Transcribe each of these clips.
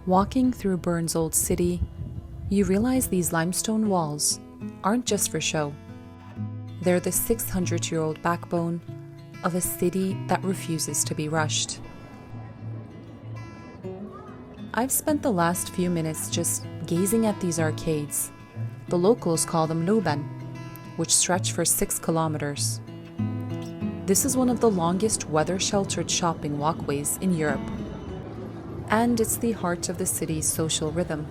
Walking through Bern's old city, you realize these limestone walls aren't just for show. They're the 600-year-old backbone of a city that refuses to be rushed. I've spent the last few minutes just gazing at these arcades. The locals call them Luben, which stretch for 6 kilometers. This is one of the longest weather-sheltered shopping walkways in Europe. And it's the heart of the city's social rhythm.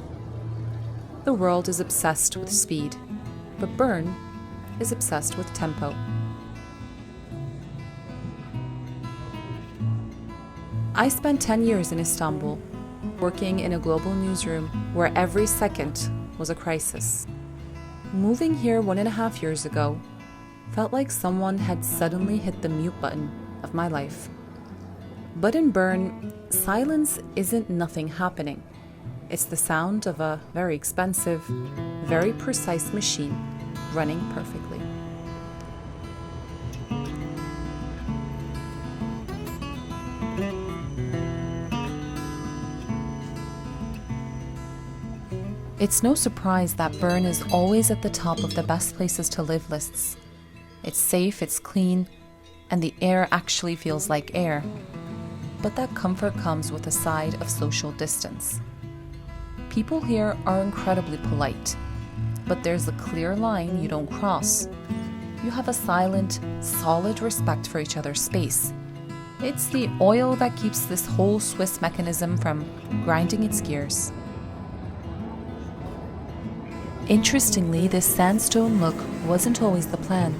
The world is obsessed with speed, but Bern is obsessed with tempo. I spent 10 years in Istanbul, working in a global newsroom where every second was a crisis. Moving here 1.5 years ago felt like someone had suddenly hit the mute button of my life. But in Bern, silence isn't nothing happening. It's the sound of a very expensive, very precise machine running perfectly. It's no surprise that Bern is always at the top of the best places to live lists. It's safe, it's clean, and the air actually feels like air. But that comfort comes with a side of social distance. People here are incredibly polite, but there's a clear line you don't cross. You have a silent, solid respect for each other's space. It's the oil that keeps this whole Swiss mechanism from grinding its gears. Interestingly, this sandstone look wasn't always the plan.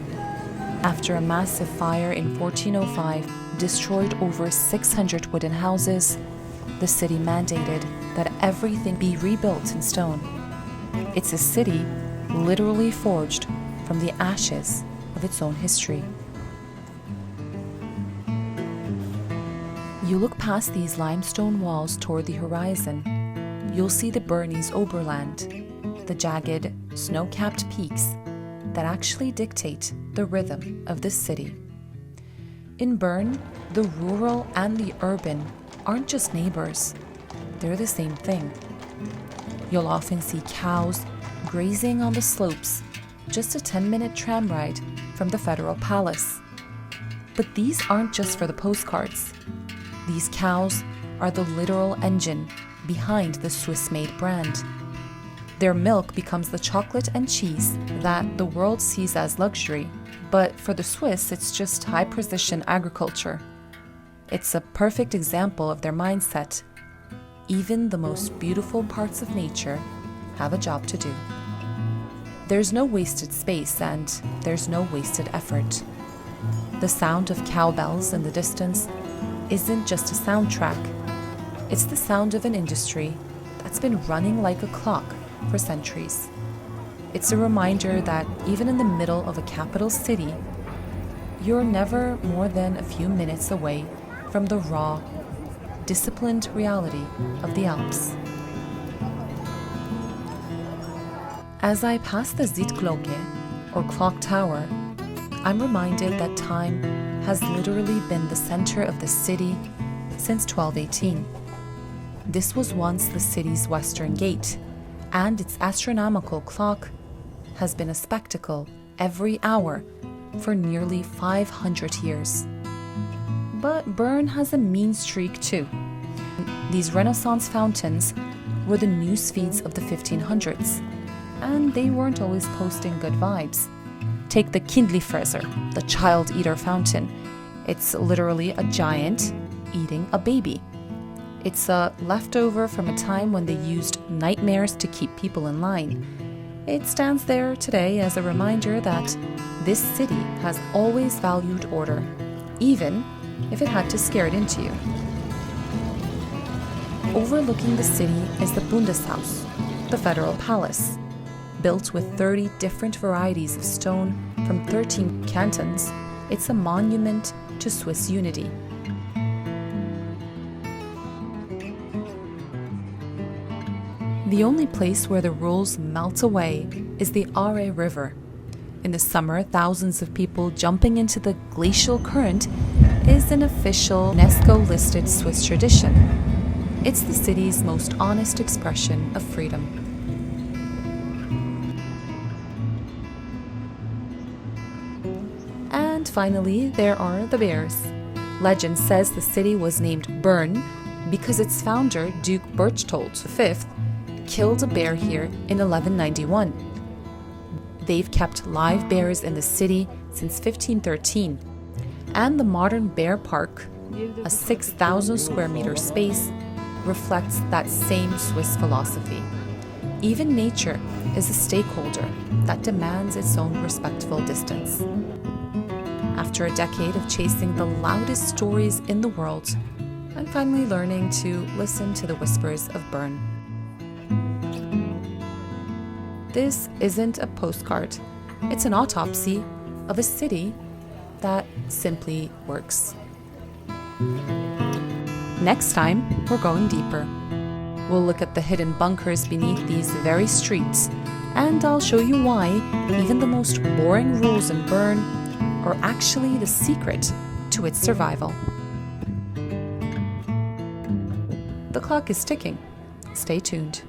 After a massive fire in 1405 destroyed over 600 wooden houses, the city mandated that everything be rebuilt in stone. It's a city literally forged from the ashes of its own history. You look past these limestone walls toward the horizon, you'll see the Bernese Oberland, the jagged, snow-capped peaks that actually dictate the rhythm of this city. In Bern, the rural and the urban aren't just neighbors, they're the same thing. You'll often see cows grazing on the slopes, just a 10-minute tram ride from the Federal Palace. But these aren't just for the postcards. These cows are the literal engine behind the Swiss-made brand. Their milk becomes the chocolate and cheese that the world sees as luxury, but for the Swiss, it's just high-precision agriculture. It's a perfect example of their mindset. Even the most beautiful parts of nature have a job to do. There's no wasted space and there's no wasted effort. The sound of cowbells in the distance isn't just a soundtrack. It's the sound of an industry that's been running like a clock for centuries. It's a reminder that even in the middle of a capital city, you're never more than a few minutes away from the raw, disciplined reality of the Alps. As I pass the Sitzglocke, or clock tower, I'm reminded that time has literally been the center of the city since 1218. This was once the city's western gate, and its astronomical clock has been a spectacle every hour for nearly 500 years. But Bern has a mean streak too. These Renaissance fountains were the news feeds of the 1500s, and they weren't always posting good vibes. Take the Kindlifresser, the child eater fountain. It's literally a giant eating a baby. It's a leftover from a time when they used nightmares to keep people in line. It stands there today as a reminder that this city has always valued order, even if it had to scare it into you. Overlooking the city is the Bundeshaus, the Federal Palace. Built with 30 different varieties of stone from 13 cantons, it's a monument to Swiss unity. The only place where the rules melt away is the Aare River. In the summer, thousands of people jumping into the glacial current is an official UNESCO-listed Swiss tradition. It's the city's most honest expression of freedom. And finally, there are the bears. Legend says the city was named Bern because its founder, Duke Berchtold V, killed a bear here in 1191. They've kept live bears in the city since 1513, and the modern bear park, a 6,000 square meter space, reflects that same Swiss philosophy. Even nature is a stakeholder that demands its own respectful distance. After a decade of chasing the loudest stories in the world, I'm finally learning to listen to the whispers of Bern. This isn't a postcard. It's an autopsy of a city that simply works. Next time, we're going deeper. We'll look at the hidden bunkers beneath these very streets, and I'll show you why even the most boring rules in Bern are actually the secret to its survival. The clock is ticking. Stay tuned.